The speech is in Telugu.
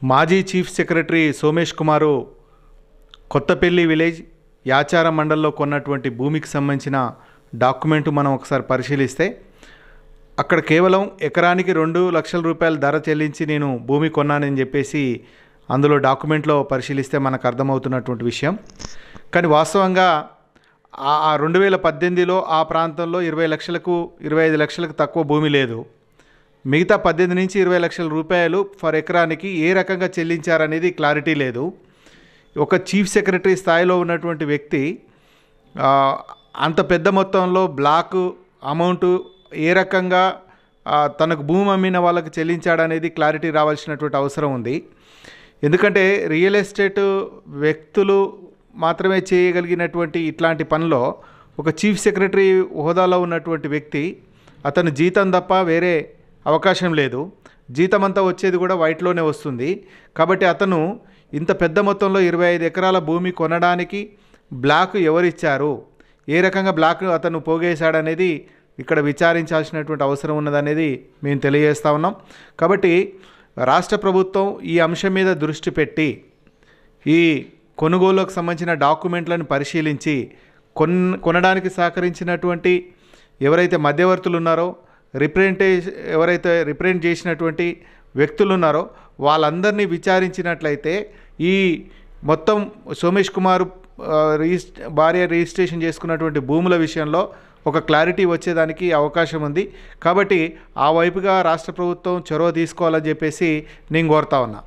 మాజీ చీఫ్ సెక్రటరీ సోమేష్ కుమారు కొత్తపల్లి విలేజ్ యాచారం మండలంలో కొన్నటువంటి భూమికి సంబంధించిన డాక్యుమెంట్ మనం ఒకసారి పరిశీలిస్తే అక్కడ కేవలం ఎకరానికి 2 లక్షల రూపాయల ధర చెల్లించి నేను భూమి కొన్నానని చెప్పేసి అందులో డాక్యుమెంట్లో పరిశీలిస్తే మనకు అర్థమవుతున్నటువంటి విషయం. కానీ వాస్తవంగా ఆ 2018లో ఆ ప్రాంతంలో 20 లక్షలకు 25 లక్షలకు తక్కువ భూమి లేదు. మిగతా 18 నుంచి 20 లక్షల రూపాయలు ఫర్ ఎకరానికి ఏ రకంగా చెల్లించారనేది క్లారిటీ లేదు. ఒక చీఫ్ సెక్రటరీ స్థాయిలో ఉన్నటువంటి వ్యక్తి అంత పెద్ద మొత్తంలో బ్లాక్ అమౌంట్ ఏ రకంగా తనకు భూమి అమ్మిన వాళ్ళకి చెల్లించాడనేది క్లారిటీ రావాల్సినటువంటి అవసరం ఉంది. ఎందుకంటే రియల్ ఎస్టేట్ వ్యక్తులు మాత్రమే చేయగలిగినటువంటి ఇట్లాంటి పనిలో ఒక చీఫ్ సెక్రటరీ హోదాలో ఉన్నటువంటి వ్యక్తి అతను జీతం తప్ప వేరే అవకాశం లేదు. జీతం అంతా వచ్చేది కూడా వైట్లోనే వస్తుంది. కాబట్టి అతను ఇంత పెద్ద మొత్తంలో 25 ఎకరాల భూమి కొనడానికి బ్లాక్ ఎవరిచ్చారు, ఏ రకంగా బ్లాక్ అతను పోగేశాడనేది ఇక్కడ విచారించాల్సినటువంటి అవసరం ఉన్నదనేది మేము తెలియజేస్తూ ఉన్నాం. కాబట్టి రాష్ట్ర ప్రభుత్వం ఈ అంశం మీద దృష్టి పెట్టి ఈ కొనుగోలుకు సంబంధించిన డాక్యుమెంట్లను పరిశీలించి కొనడానికి సహకరించినటువంటి ఎవరైతే మధ్యవర్తులు ఉన్నారో ఎవరైతే రిప్రజెంట్ చేసినటువంటి వ్యక్తులు ఉన్నారో వాళ్ళందరినీ విచారించినట్లయితే ఈ మొత్తం సోమేష్ కుమార్ భార్య రిజిస్ట్రేషన్ చేసుకున్నటువంటి భూముల విషయంలో ఒక క్లారిటీ వచ్చేదానికి అవకాశం ఉంది. కాబట్టి ఆ వైపుగా రాష్ట్ర ప్రభుత్వం చొరవ తీసుకోవాలని చెప్పేసి నేను కోరుతా ఉన్నా.